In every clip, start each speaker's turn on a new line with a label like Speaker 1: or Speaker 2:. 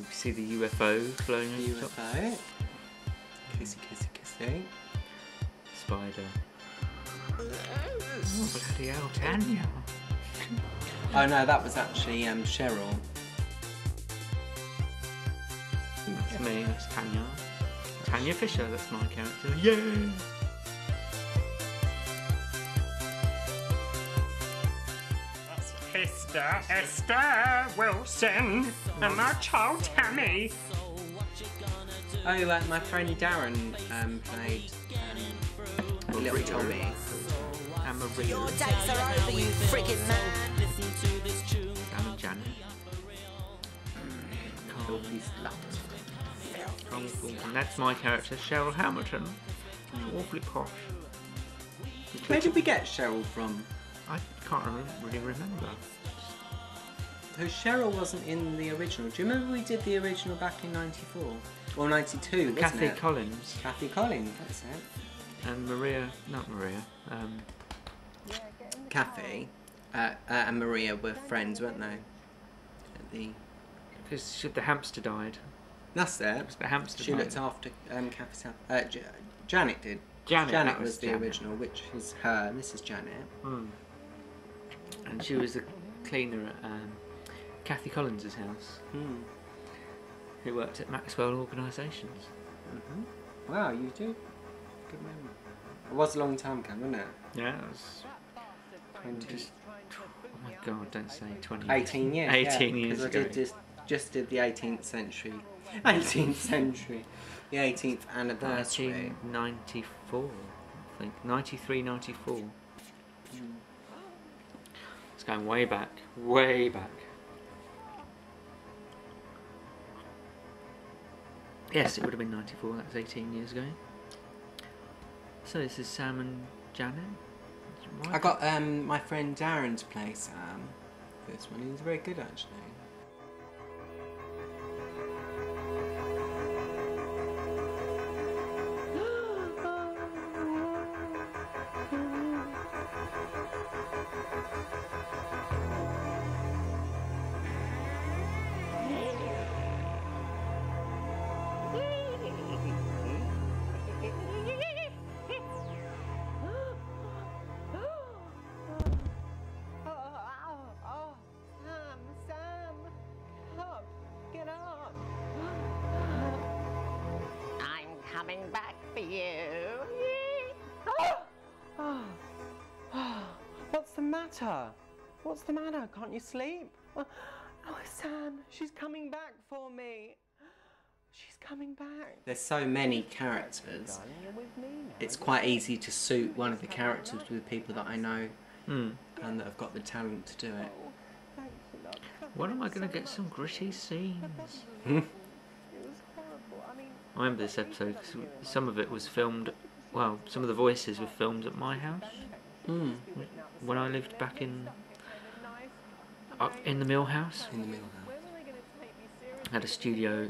Speaker 1: You see the UFO flowing over the top.
Speaker 2: UFO. Kissy, kissy, kissy.
Speaker 1: Spider. Oh, bloody hell, Tanya.
Speaker 2: Oh no, that was actually Cheryl.
Speaker 1: That's me, that's Tanya. Tanya Fisher, that's my character. Yay!
Speaker 3: Esther Wilson and my child Tammy.
Speaker 2: Oh, my friend Darren played Little Tommy.
Speaker 1: And Maria.
Speaker 4: Your days are over, you friggin' man.
Speaker 1: Sam and Janet.
Speaker 2: Filthy slut.
Speaker 1: And that's my character, Cheryl Hamilton. Awfully posh.
Speaker 2: Where did we get Cheryl from?
Speaker 1: I can't really remember.
Speaker 2: So Cheryl wasn't in the original. Do you remember we did the original back in '94 or '92? Wasn't
Speaker 1: Kathy
Speaker 2: it?
Speaker 1: Collins.
Speaker 2: Kathy Collins, that's it.
Speaker 1: And Maria, not Maria.
Speaker 2: Kathy and Maria were friends, weren't they?
Speaker 1: Because the hamster died.
Speaker 2: That's it.
Speaker 1: The hamster
Speaker 2: She
Speaker 1: died.
Speaker 2: looked after Kathy's hamster. Janet did.
Speaker 1: Janet
Speaker 2: was the original, which is her, Mrs. Janet.
Speaker 1: Mm. And she was the cleaner at Kathy Collins' house, who worked at Maxwell Organisations.
Speaker 2: Wow, you do. Good memory. It was a long time ago, wasn't it?
Speaker 1: Yeah, it was. Just, oh my God! Don't say 20.
Speaker 2: 18 years.
Speaker 1: 18 years ago.
Speaker 2: Because I just did the 18th century. 18th century. The 18th anniversary.
Speaker 1: 1994, I think. 93, 94. It's going way back. Way back. Yes, it would have been 94. That's 18 years ago. So this is Sam and Janet.
Speaker 2: I got my friend Darren to play Sam. This one, he was very good actually.
Speaker 4: Coming back for you.
Speaker 5: What's the matter? What's the matter? Can't you sleep? Oh, Sam, she's coming back for me. She's coming back.
Speaker 2: There's so many characters. It's quite easy to suit one of the characters with people that I know and that have got the talent to do it.
Speaker 1: When am I going to get some gritty scenes? I remember this episode because some of it was filmed, well, some of the voices were filmed at my house when I lived back up in the mill house.
Speaker 2: In the middle house.
Speaker 1: I had a studio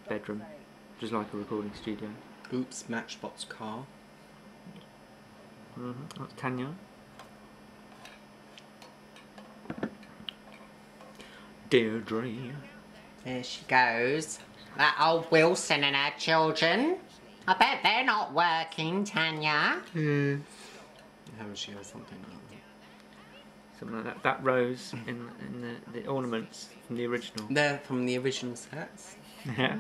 Speaker 1: bedroom, just like a recording studio.
Speaker 2: Oops, Matchbox car.
Speaker 1: That's Tanya. Deirdre.
Speaker 4: There she goes. That old Wilson and her children. I bet they're not working, Tanya.
Speaker 2: How was she or something like that?
Speaker 1: Something like that. That rose in the ornaments from the original.
Speaker 2: They're from the original sets.
Speaker 1: Yeah.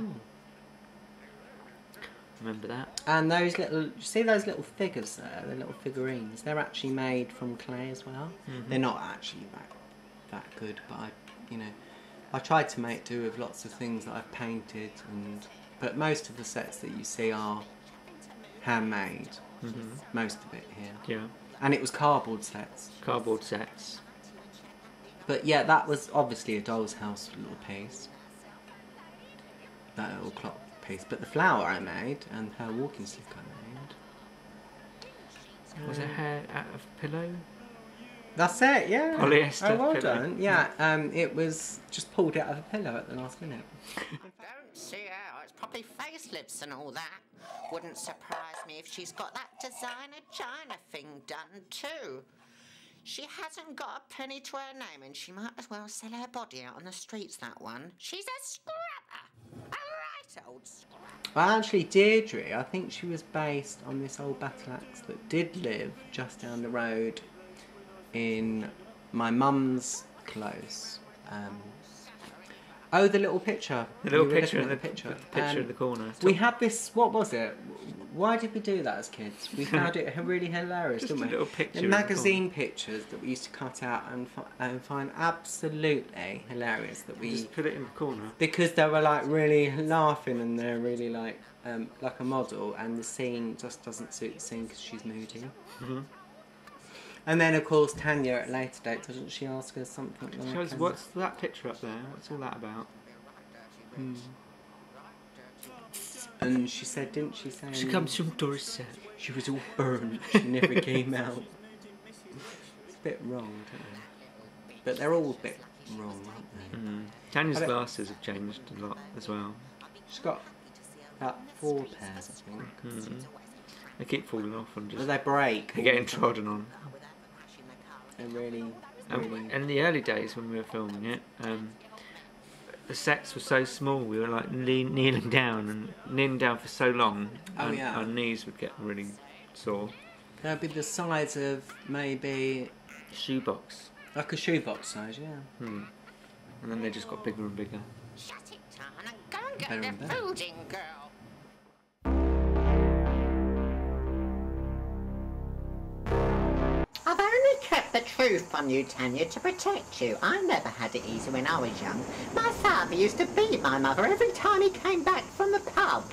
Speaker 1: Remember that?
Speaker 2: And those little, you see those little figures there, the little figurines, they're actually made from clay as well. They're not actually that good, but I tried to make do with lots of things that I've painted, but most of the sets that you see are handmade. Most of it here.
Speaker 1: Yeah.
Speaker 2: And it was cardboard sets.
Speaker 1: Cardboard sets.
Speaker 2: But yeah, that was obviously a doll's house little piece. That little clock piece. But the flower I made and her walking stick I made.
Speaker 1: Was it hair out of pillow?
Speaker 2: That's it, yeah.
Speaker 1: Polyester
Speaker 2: Oh, well
Speaker 1: pillow.
Speaker 2: done. Yeah, it was just pulled out of a pillow at the last minute.
Speaker 4: Don't see how it's probably facelifts and all that. Wouldn't surprise me if she's got that designer China thing done too. She hasn't got a penny to her name and she might as well sell her body out on the streets, that one. She's a scrubber. A right old scrubber.
Speaker 2: Well, actually, Deirdre, I think she was based on this old battle axe that did live just down the road in my mum's close. Oh, the little picture.
Speaker 1: The little
Speaker 2: We were
Speaker 1: picture in
Speaker 2: looking
Speaker 1: the
Speaker 2: at
Speaker 1: picture in the corner.
Speaker 2: We had this. What was it? Why did we do that as kids? We found it really hilarious,
Speaker 1: Just
Speaker 2: didn't
Speaker 1: a
Speaker 2: we?
Speaker 1: little picture
Speaker 2: The
Speaker 1: in the
Speaker 2: magazine pictures that we used to cut out and find absolutely hilarious. That we
Speaker 1: Just put it in the corner.
Speaker 2: because they were like really laughing and they're really like a model, and the scene just doesn't suit the scene because she's moody. And then, of course, Tanya at a later date, doesn't she ask us something like...
Speaker 1: Shows, what's that picture up there? What's all that about?
Speaker 2: And she said, didn't she say...
Speaker 1: She comes from Dorset.
Speaker 2: She was all burnt. She never came out. It's a bit wrong, don't they? But they're all a bit wrong, aren't they?
Speaker 1: Tanya's glasses have changed a lot as well.
Speaker 2: She's got about 4 pairs, I think.
Speaker 1: They keep falling off and
Speaker 2: But
Speaker 1: just...
Speaker 2: they break.
Speaker 1: They're getting trodden on.
Speaker 2: They're really...
Speaker 1: In the early days when we were filming it, the sets were so small, we were like kneeling down for so long, and our knees would get really sore.
Speaker 2: They'd be the size of maybe...
Speaker 1: Shoebox.
Speaker 2: Like a shoebox size, yeah.
Speaker 1: And then they just got bigger and bigger.
Speaker 4: Shut it, Tanya. Go and get
Speaker 2: Better
Speaker 4: the
Speaker 2: and better.
Speaker 4: food in, girl. I've only kept the truth from you, Tanya, to protect you. I never had it easy when I was young. My father used to beat my mother every time he came back from the pub.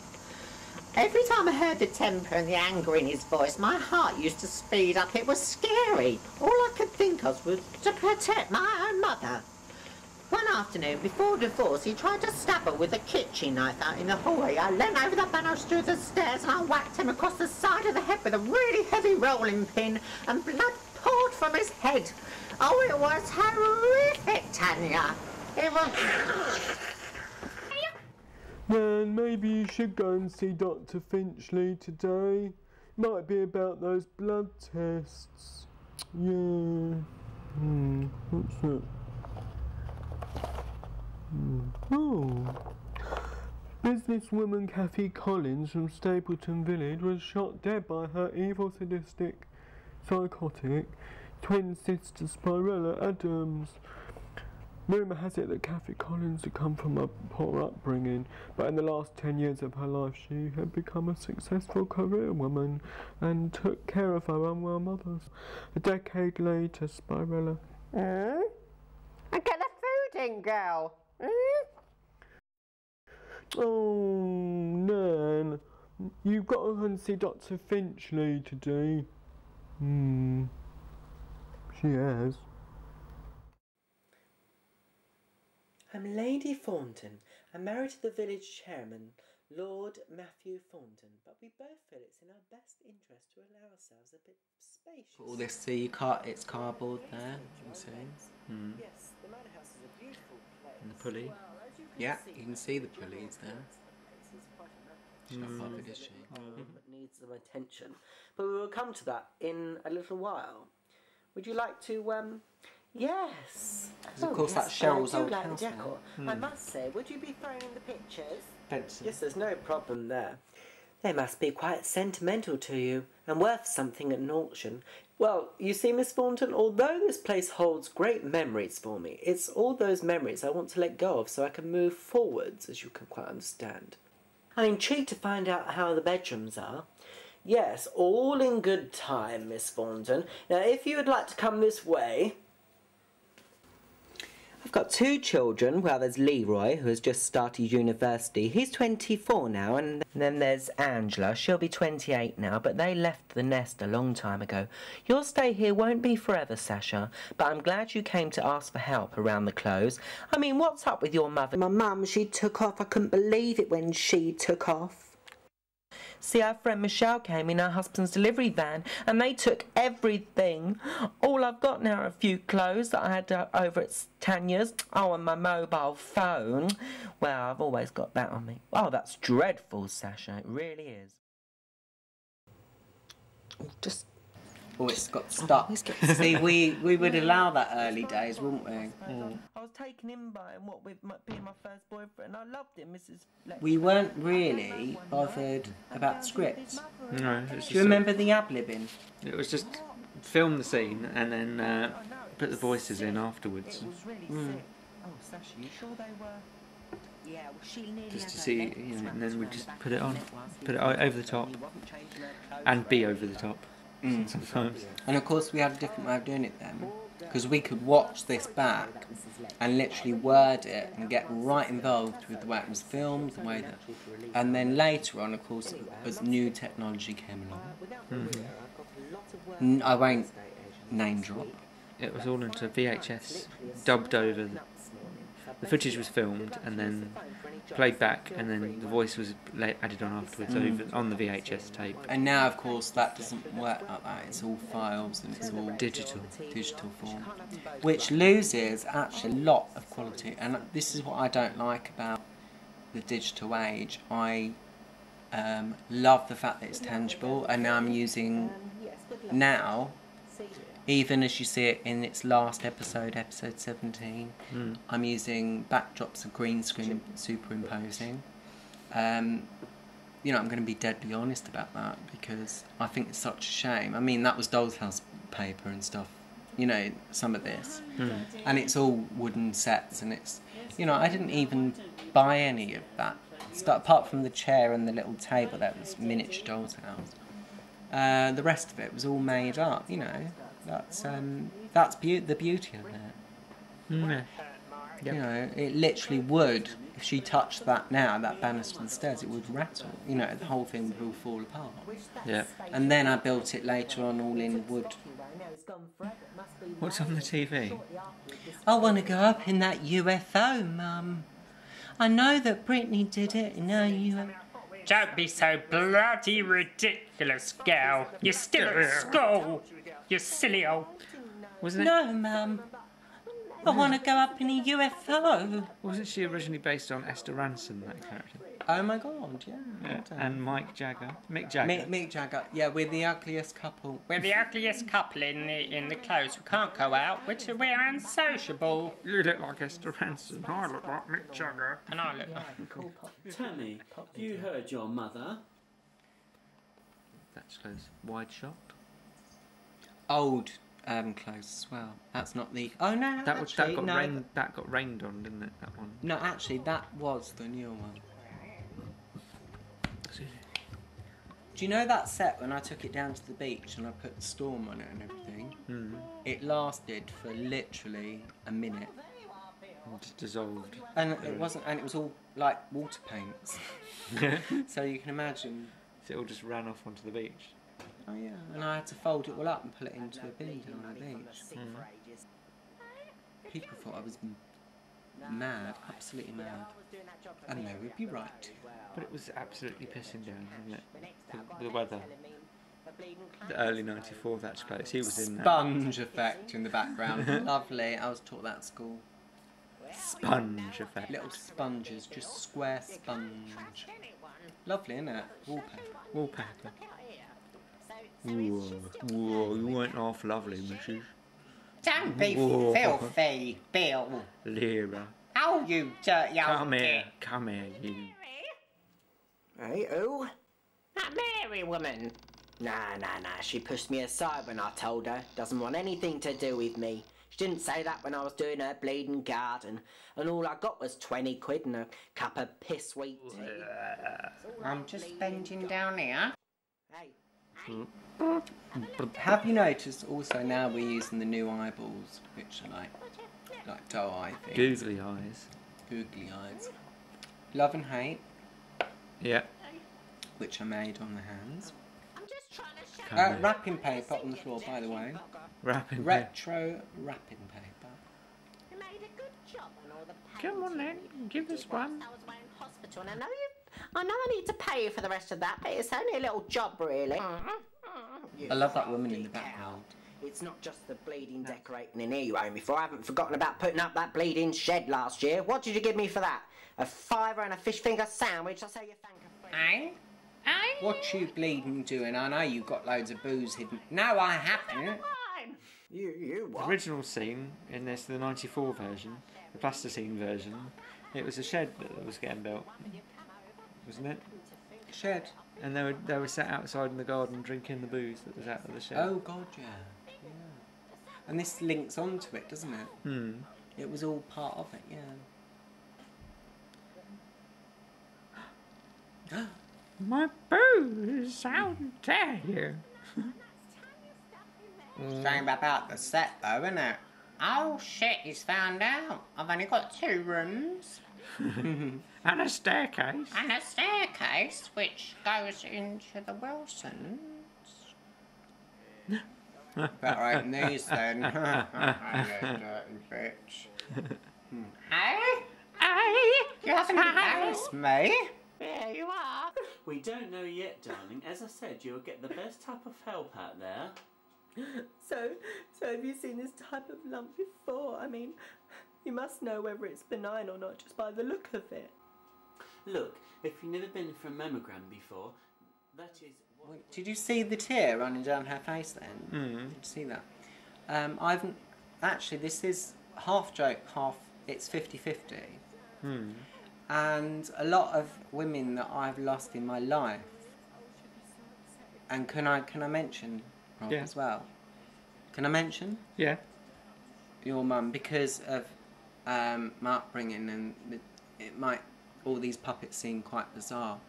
Speaker 4: Every time I heard the temper and the anger in his voice, my heart used to speed up. It was scary. All I could think of was to protect my own mother. One afternoon, before divorce, he tried to stab her with a kitchen knife out in the hallway. I leant over the banister of the stairs and I whacked him across the side of the head with a really heavy rolling pin, and blood poured from his head. Oh, it was horrific, Tanya. It was...
Speaker 5: Then maybe you should go and see Dr. Finchley today. Might be about those blood tests. Yeah. What's that? Oh. Businesswoman Kathy Collins from Stapleton Village was shot dead by her evil, sadistic, psychotic twin sister Spirella Adams. Rumour has it that Kathy Collins had come from a poor upbringing, but in the last 10 years of her life she had become a successful career woman and took care of her unwell mothers. A decade later, Spirella...
Speaker 4: And get the food in, girl.
Speaker 5: Oh, Nan, you've got to go and see Dr. Finchley today. She has.
Speaker 6: I'm Lady Thornton. I'm married to the village chairman, Lord Matthew Thornton, but we both feel it's in our best interest to allow ourselves a bit spacious.
Speaker 2: All this, it's cardboard there, you can see.
Speaker 6: Yes, the manor house is a beautiful place.
Speaker 1: And the pulley.
Speaker 6: Well, as you can
Speaker 2: Yeah,
Speaker 6: see,
Speaker 2: you can see the pulleys there.
Speaker 6: This is quite a
Speaker 2: She's not bothered, is she?
Speaker 6: that needs some attention. But we will come to that in a little while. Would you like to, Yes.
Speaker 2: Of course, that's Cheryl's
Speaker 6: I do
Speaker 2: old
Speaker 6: like
Speaker 2: house
Speaker 6: the decor. I must say, would you be throwing in the pictures?
Speaker 2: Fancy.
Speaker 6: Yes, there's no problem there. They must be quite sentimental to you and worth something at an auction. Well, you see, Miss Thornton, although this place holds great memories for me, it's all those memories I want to let go of so I can move forwards, as you can quite understand. I'm intrigued to find out how the bedrooms are. Yes, all in good time, Miss Thornton. Now, if you would like to come this way... I've got 2 children. Well, there's Leroy, who has just started university. He's 24 now, and then there's Angela. She'll be 28 now, but they left the nest a long time ago. Your stay here won't be forever, Sasha, but I'm glad you came to ask for help around the clothes. I mean, what's up with your mother? My mum, she took off. I couldn't believe it when she took off. See, our friend Michelle came in her husband's delivery van and they took everything. All I've got now are a few clothes that I had over at Tanya's. Oh, and my mobile phone. Well, I've always got that on me. Oh, that's dreadful, Sasha. It really is. Just
Speaker 2: Oh, it's got stuck. See, we would allow that early days, wouldn't we?
Speaker 6: I was taken in by him, what with being my first boyfriend. I loved him, Mrs.
Speaker 2: We weren't really bothered about scripts.
Speaker 1: No,
Speaker 2: Do you remember the ad-libbing?
Speaker 1: It was just film the scene and then put the voices in afterwards.
Speaker 6: Oh, Sasha, you sure they were? Yeah, well, she nearly
Speaker 1: Just to see, you know, and then we just put it on, put it over the top, and be over the top sometimes.
Speaker 2: And of course we had a different way of doing it then, because we could watch this back and literally word it and get right involved with the way it was filmed, the way that... And then later on, of course, as new technology came along, I won't name drop.
Speaker 1: It was all into VHS, dubbed over. The footage was filmed and then played back, and then the voice was added on afterwards over on the VHS tape.
Speaker 2: And now, of course, that doesn't work like that. It's all files and it's all
Speaker 1: Digital
Speaker 2: form, which loses actually a lot of quality. And this is what I don't like about the digital age. I love the fact that it's tangible, and now I'm using now. Even as you see it in its last episode, episode 17, I'm using backdrops of green screen and superimposing. You know, I'm going to be deadly honest about that because I think it's such a shame. I mean, that was Doll's House paper and stuff, you know, some of this. And it's all wooden sets, and it's, you know, I didn't even buy any of that stuff, apart from the chair and the little table that was miniature Doll's House. The rest of it was all made up, you know. That's the beauty of it.
Speaker 1: Yep.
Speaker 2: You know, it literally would, if she touched that now, that banister and stairs, it would rattle. You know, the whole thing would all fall apart.
Speaker 1: Yeah.
Speaker 2: And then I built it later on all in wood.
Speaker 1: What's on the TV?
Speaker 2: I want to go up in that UFO, Mum. I know that Brittany did it in her UFO.
Speaker 3: Don't be so bloody ridiculous, girl. You're still at school. You silly old...
Speaker 1: Wasn't it?
Speaker 2: No, Mum. I want to go up in a UFO.
Speaker 1: Wasn't she originally based on Esther Ranson, that character?
Speaker 2: Oh my God, yeah.
Speaker 1: And Mick Jagger.
Speaker 2: Mick Jagger. Yeah, we're the ugliest couple.
Speaker 3: We're the ugliest couple in the clothes. We can't go out. We're unsociable.
Speaker 1: You look like Esther Ranson. I look like Mick Jagger.
Speaker 3: And I look like...
Speaker 7: Tammy, you heard your mother.
Speaker 1: Thatch Close. Wide shot.
Speaker 2: Old clothes as well. That's not the... Oh no,
Speaker 1: That
Speaker 2: actually,
Speaker 1: got rained on, didn't it? That one.
Speaker 2: No, actually, that was the newer one. Do you know that set when I took it down to the beach and I put the storm on it and everything? It lasted for literally a minute.
Speaker 1: Just dissolved.
Speaker 2: And it wasn't, and it was all like water paints. So you can imagine.
Speaker 1: So it all just ran off onto the beach.
Speaker 2: Oh yeah, and I had to fold it all up and put it into a bin down on the beach. People thought I was mad, absolutely mad. And they would be right too.
Speaker 1: But it was absolutely pissing down, wasn't it? The weather. The early '94 Thatch Close. He was in that.
Speaker 2: Sponge effect in the background. Lovely. I was taught that at school.
Speaker 1: Sponge effect.
Speaker 2: Little sponges, just square sponge. Lovely, isn't it?
Speaker 1: Wallpaper. Whoa, you weren't half lovely, Mrs.
Speaker 4: Don't be filthy, Bill.
Speaker 1: Lyra.
Speaker 4: Oh, you dirty old
Speaker 1: Come here, you.
Speaker 6: Hey, who?
Speaker 4: That Mary woman.
Speaker 6: Nah, she pushed me aside when I told her. Doesn't want anything to do with me. She didn't say that when I was doing her bleeding garden. And all I got was 20 quid and a cup of piss sweet tea.
Speaker 4: I'm just bending down here.
Speaker 6: Hey.
Speaker 2: Have you noticed also now we're using the new eyeballs, which are like doe eye things?
Speaker 1: Googly eyes.
Speaker 2: Googly eyes. Love and Hate.
Speaker 1: Yeah.
Speaker 2: Which are made on the hands.
Speaker 4: I'm just trying to
Speaker 2: Wrapping paper on the floor, by the way.
Speaker 1: Wrapping
Speaker 2: Retro wrapping paper.
Speaker 4: You made a good job on all the pains.
Speaker 1: Come on then, give us one.
Speaker 4: I was away in hospital, and I know I need to pay you for the rest of that, but it's only a little job, really.
Speaker 2: I love that woman in the background.
Speaker 6: It's not just the bleeding decorating in here you owe me for. I haven't forgotten about putting up that bleeding shed last year. What did you give me for that? A £5 and a fish finger sandwich? I'll say you thank her.
Speaker 3: Eh?
Speaker 2: What you bleeding doing? I know you got loads of booze hidden. No, I haven't.
Speaker 4: You
Speaker 1: The
Speaker 4: what?
Speaker 1: original scene in this, the '94 version, the plasticine version, it was a shed that was getting built, wasn't it?
Speaker 2: Shed.
Speaker 1: And they were sat outside in the garden drinking the booze that was out of the shed.
Speaker 2: Oh God, yeah. And this links onto it, doesn't it?
Speaker 1: Hmm.
Speaker 2: It was all part of it, yeah.
Speaker 1: My booze, how dare you?
Speaker 2: Shame about the set though, isn't it? Oh shit, he's found out. I've only got 2 rooms.
Speaker 1: And a staircase.
Speaker 2: And a staircase which goes into the Wilsons. Better open these then. You dirty bitch. Hey? Hey? You haven't embarrassed me.
Speaker 4: There you are.
Speaker 7: We don't know yet, darling. As I said, you'll get the best type of help out there.
Speaker 6: So have you seen this type of lump before? I mean, you must know whether it's benign or not just by the look of it.
Speaker 7: Look, if you've never been for a mammogram before, that is...
Speaker 2: Did you see the tear running down her face then?
Speaker 1: Mm.
Speaker 2: Did you see that? I've... Actually, this is half joke, half... It's 50-50.
Speaker 1: Hmm.
Speaker 2: And a lot of women that I've lost in my life, and can I mention Rob as well? Can I mention?
Speaker 1: Yeah.
Speaker 2: Your mum, because of my upbringing, and it might, all these puppets seem quite bizarre.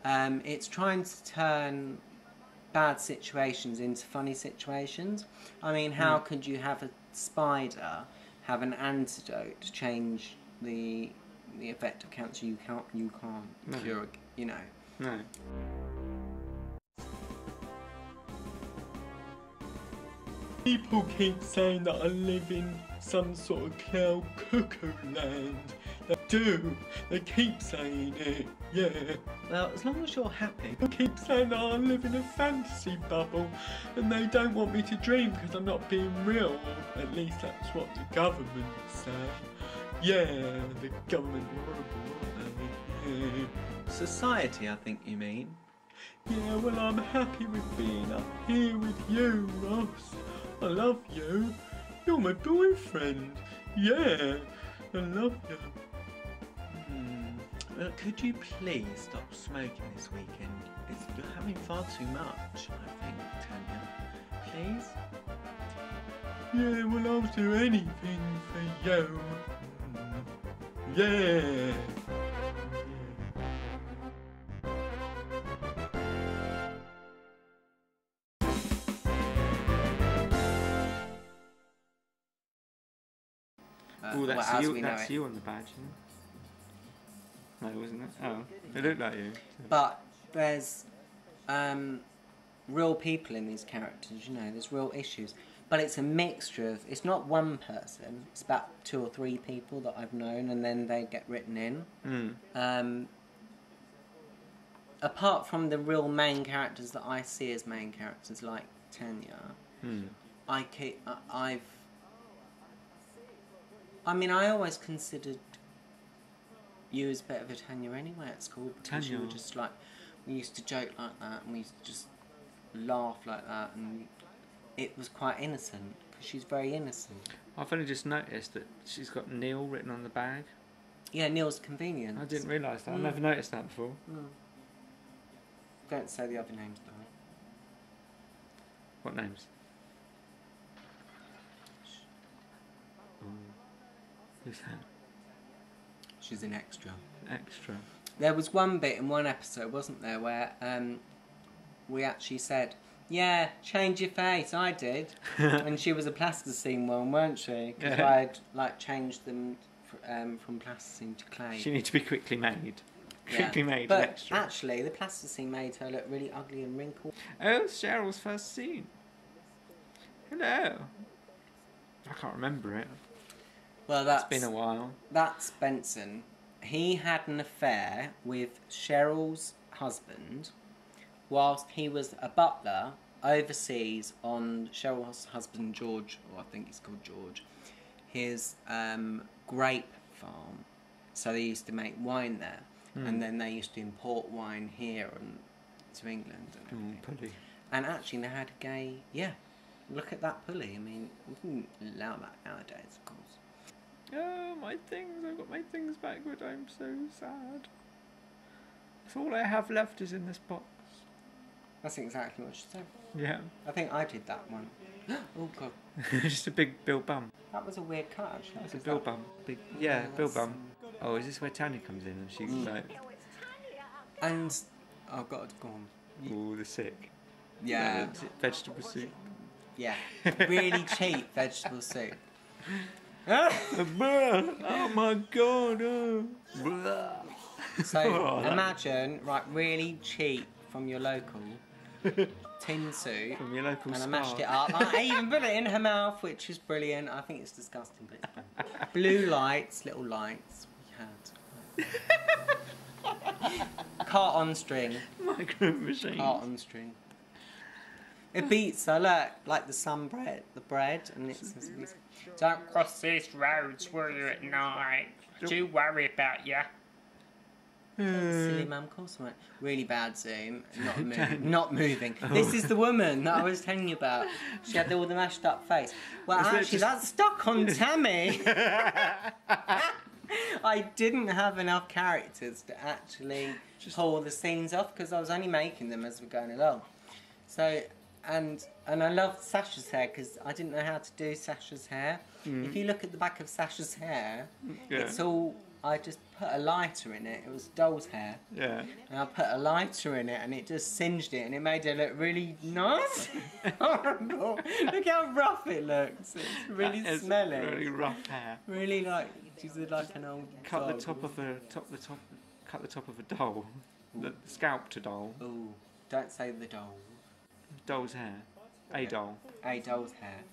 Speaker 2: It's trying to turn bad situations into funny situations. I mean, how could you have a spider have an antidote to change the effect of cancer? You can't cure, you know.
Speaker 1: No.
Speaker 5: People keep saying that I live in some sort of cloud cuckoo land. They do. They keep saying it. Yeah.
Speaker 2: Well, as long as you're happy.
Speaker 5: They keep saying that I live in a fantasy bubble and they don't want me to dream because I'm not being real. At least that's what the government say. Yeah, the government horrible, aren't they? Yeah.
Speaker 2: Society, I think you mean.
Speaker 5: Yeah, well, I'm happy with being up here with you, Ross. I love you. You're my boyfriend. Yeah, I love you.
Speaker 2: Could you please stop smoking this weekend? You're having far too much, I think, Tanya. Please?
Speaker 5: Yeah, well, I'll do anything for you. Yeah.
Speaker 1: Oh, that's you on the badge, isn't it? No, wasn't it? Oh, it looked like you.
Speaker 2: But there's real people in these characters, you know, there's real issues. But it's a mixture of, it's not one person, it's about 2 or 3 people that I've known, and then they get written in. Apart from the real main characters that I see as main characters, like Tanya, I always considered you as a bit of a Tanya anyway at school, because you were just like, we used to joke like that, and we used to just laugh like that, and it was quite innocent, because she's very innocent.
Speaker 1: I've only just noticed that she's got Neil written on the bag.
Speaker 2: Yeah, Neil's Convenience.
Speaker 1: I didn't realise that. I've never noticed that before.
Speaker 2: Don't say the other names, though.
Speaker 1: What names? Who's that?
Speaker 2: She's an extra.
Speaker 1: Extra.
Speaker 2: There was one bit in one episode, wasn't there, where we actually said, yeah, change your face, I did. And she was a plasticine one, weren't she? Because I had changed them from plasticine to clay.
Speaker 1: She needs to be quickly made. Quickly made,
Speaker 2: but
Speaker 1: extra.
Speaker 2: Actually, the plasticine made her look really ugly and wrinkled.
Speaker 1: Oh, it's Cheryl's first scene. Hello. I can't remember it.
Speaker 2: Well,
Speaker 1: it's been a while.
Speaker 2: That's Benson. He had an affair with Cheryl's husband whilst he was a butler overseas on Cheryl's husband George, or I think he's called George, his grape farm. So they used to make wine there, and then they used to import wine here, to England.
Speaker 1: Pulley.
Speaker 2: And actually, they had a gay. Yeah, look at that pulley. I mean, we couldn't allow that nowadays, of course.
Speaker 1: Oh, my things! I've got my things back, but I'm so sad. That's all I have left is in this box.
Speaker 2: That's exactly what she said.
Speaker 1: Yeah.
Speaker 2: I think I did that one. Oh god.
Speaker 1: Just a big bill bum.
Speaker 2: That was a weird cut, actually.
Speaker 1: That's a bill bum. Big, yeah, bill bum. Oh, is this where Tanya comes in and she's like...
Speaker 2: And... Oh god, go on.
Speaker 1: Oh, the sick.
Speaker 2: Yeah.
Speaker 1: Vegetable soup.
Speaker 2: Yeah. Really cheap vegetable soup.
Speaker 1: Oh my god. Oh.
Speaker 2: So, imagine, right, really cheap from your local tin soup.
Speaker 1: From your local
Speaker 2: And
Speaker 1: spa.
Speaker 2: I mashed it up. I even put it in her mouth, which is brilliant. I think it's disgusting, but it's brilliant. Blue lights, little lights we had. Cart on string.
Speaker 1: Micro machine.
Speaker 2: Cart on string. It beats, so look, like the sun bread, the bread, and it's...
Speaker 3: Don't cross these roads, will you, at night? Do worry about you.
Speaker 2: Silly mum, of course I won't. Really bad zoom, not moving. This is the woman that I was telling you about. She had all the mashed up face. Well, actually, that's stuck on Tammy. I didn't have enough characters to actually pull the scenes off because I was only making them as we're going along. So, and I loved Sasha's hair because I didn't know how to do Sasha's hair. If you look at the back of Sasha's hair, it's all... I just put a lighter in it. It was doll's hair. Yeah. And I put a lighter in it and it just singed it and it made it look really nice. Horrible. Look how rough it looks. It's really smelly.
Speaker 1: Really rough hair.
Speaker 2: Really like, she's like an old
Speaker 1: Cut
Speaker 2: dog.
Speaker 1: the top of a doll. The scalp to doll.
Speaker 2: Ooh, don't say the doll.
Speaker 1: Doll's hair. A doll.
Speaker 2: A doll's hair.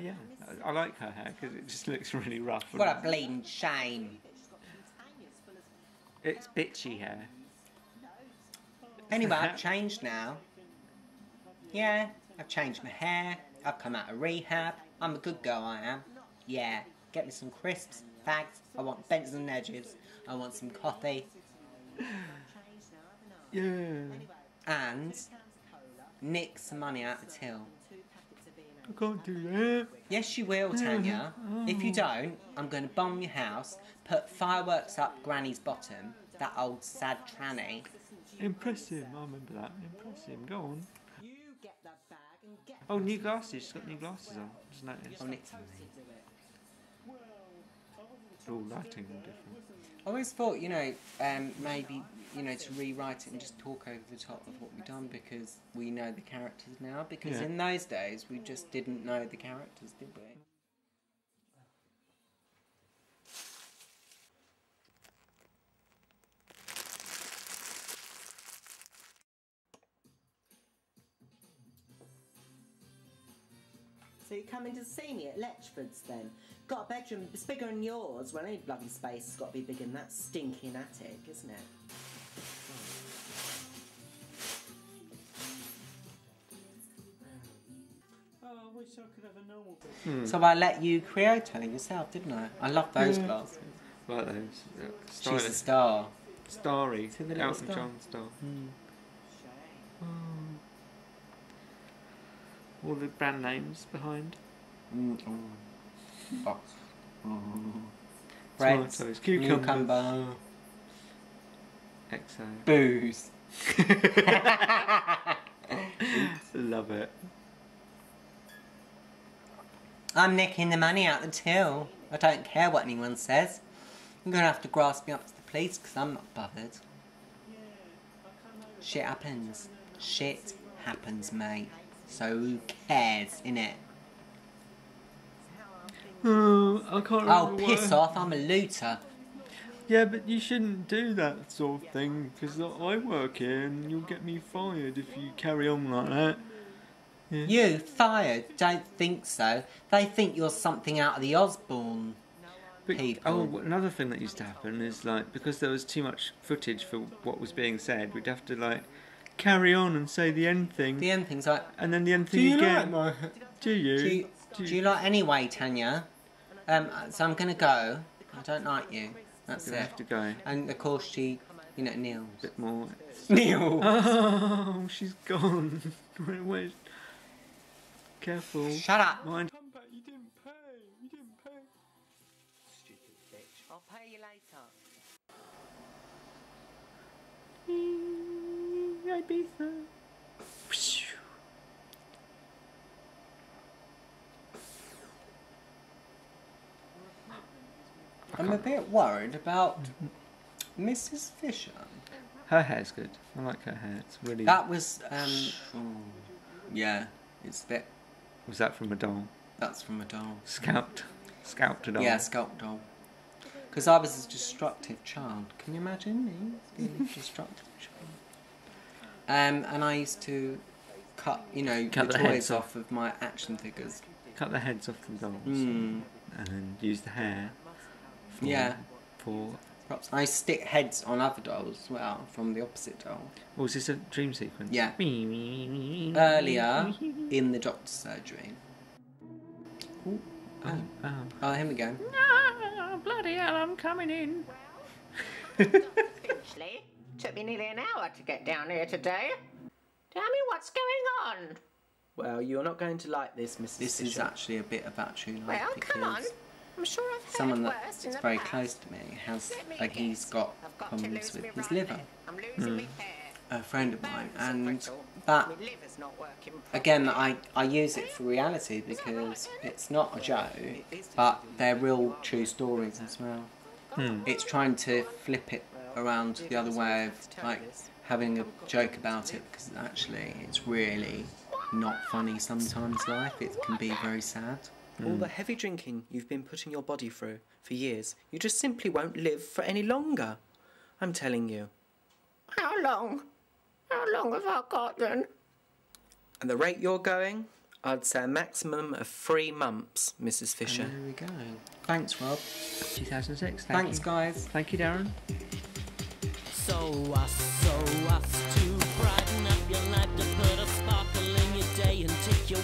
Speaker 1: Yeah. I like her hair because it just looks really rough.
Speaker 2: What a bleeding shame.
Speaker 1: It's bitchy hair.
Speaker 2: Anyway, I've changed now. Yeah, I've changed my hair. I've come out of rehab. I'm a good girl, I am. Yeah, get me some crisps, fags. I want bents and edges. I want some coffee.
Speaker 1: Yeah.
Speaker 2: And nick some money out the till.
Speaker 1: I can't do that.
Speaker 2: Yes, you will, Tanya. If you don't, I'm going to bomb your house, put fireworks up Granny's bottom, that old sad tranny.
Speaker 1: Impress him. I remember that. Impress him. Go on. Oh, new glasses. She's got new glasses on. Just noticed.
Speaker 2: I'll nick some.
Speaker 1: Oh, lighting all different.
Speaker 2: I always thought, maybe, to rewrite it and just talk over the top of what we've done because we know the characters now. Because in those days, we just didn't know the characters, did we?
Speaker 6: So you're coming to see me at Letchford's then? Got a bedroom that's bigger than yours. Well, any bloody space has got to be bigger than that stinking attic, isn't it?
Speaker 7: Oh, I wish I could have a normal bed.
Speaker 2: So I let you create her yourself, didn't I? I love those glasses.
Speaker 1: Like those.
Speaker 2: She's a star.
Speaker 1: Starry.
Speaker 2: See the little
Speaker 1: Elton
Speaker 2: star?
Speaker 1: John star. All the brand names behind.
Speaker 2: Box. Bread.
Speaker 1: Tomatoes, cucumbers.
Speaker 2: Cucumber.
Speaker 1: XO.
Speaker 2: Booze.
Speaker 1: Love it.
Speaker 2: I'm nicking the money out the till. I don't care what anyone says. I'm going to have to grasp me up to the police because I'm not bothered. Shit happens. Shit happens, mate. So who cares, innit?
Speaker 1: Oh, I can't remember.
Speaker 2: Oh, piss off, I'm a looter.
Speaker 1: Yeah, but you shouldn't do that sort of thing because I work here and you'll get me fired if you carry on like that. Yeah.
Speaker 2: You, fired? Don't think so. They think you're something out of the Osborne people.
Speaker 1: Oh, another thing that used to happen is like because there was too much footage for what was being said, we'd have to like carry on and say the end thing.
Speaker 2: The end thing's like...
Speaker 1: And then the end
Speaker 2: Do
Speaker 1: thing
Speaker 2: you
Speaker 1: again.
Speaker 2: like my...
Speaker 1: Do you?
Speaker 2: Do you like anyway, Tanya? So I'm going to go. I don't like you. That's
Speaker 1: You
Speaker 2: it.
Speaker 1: have to go.
Speaker 2: And of course she You know, Neil.
Speaker 1: A bit more.
Speaker 2: Neil!
Speaker 1: Oh, she's gone. Where's... Careful.
Speaker 2: Shut up!
Speaker 1: Mind.
Speaker 5: Come back, you didn't pay. You didn't pay.
Speaker 6: Stupid bitch. I'll pay you later.
Speaker 1: Ibiza.
Speaker 2: I'm a bit worried about Mrs. Fisher.
Speaker 1: Her hair's good. I like her hair. It's really...
Speaker 2: That was, yeah, it's a bit...
Speaker 1: Was that from a doll?
Speaker 2: That's from a doll.
Speaker 1: Scalped a doll?
Speaker 2: Yeah, scalped doll. Because I was a destructive child. Can you imagine me being a destructive child? And I used to cut, you know,
Speaker 1: Cut
Speaker 2: the
Speaker 1: the heads
Speaker 2: toys off of my action figures.
Speaker 1: Cut the heads off the dolls.
Speaker 2: Mm.
Speaker 1: And then use the hair for...
Speaker 2: Yeah.
Speaker 1: For...
Speaker 2: Props. I used to stick heads on other dolls as well, from the opposite doll.
Speaker 1: Oh, was this a dream sequence?
Speaker 2: Yeah. Earlier, in the doctor's surgery. Ooh. Oh, here we go.
Speaker 1: No, bloody hell, I'm coming in.
Speaker 4: Finchley, took me nearly an hour to get down here today. Tell me what's going on.
Speaker 6: Well, you're not going to like this, Mrs.
Speaker 2: This
Speaker 6: Fisher.
Speaker 2: is actually a bit of battery life
Speaker 4: Well, come on.
Speaker 2: because
Speaker 4: I'm sure I've heard
Speaker 2: someone
Speaker 4: worse
Speaker 2: that's
Speaker 4: in the
Speaker 2: very
Speaker 4: past.
Speaker 2: close to me has,
Speaker 4: Let me
Speaker 2: he's
Speaker 4: guess.
Speaker 2: got
Speaker 4: I've got to
Speaker 2: problems
Speaker 4: lose
Speaker 2: with
Speaker 4: me
Speaker 2: his
Speaker 4: right
Speaker 2: liver.
Speaker 4: leg. I'm losing me hair.
Speaker 2: A friend of mine,
Speaker 4: Bones are
Speaker 2: and
Speaker 4: brittle.
Speaker 2: that
Speaker 4: My liver's not working
Speaker 2: again,
Speaker 4: properly.
Speaker 2: I use it for reality because it's not a joke, but they're real true stories as well. It's trying to flip it around the other way of like having a joke about it because actually it's really not funny sometimes. Life it can be very sad.
Speaker 6: All the heavy drinking you've been putting your body through for years, you just simply won't live for any longer. I'm telling you.
Speaker 4: How long? How long have I got then?
Speaker 6: At the rate you're going, I'd say a maximum of 3 months, Mrs. Fisher.
Speaker 2: And there we go. Thanks, Rob.
Speaker 1: 2006.
Speaker 2: Thanks, guys.
Speaker 1: Thank you, Darren.
Speaker 8: So us to brighten up your life, to put a sparkle in your day and take your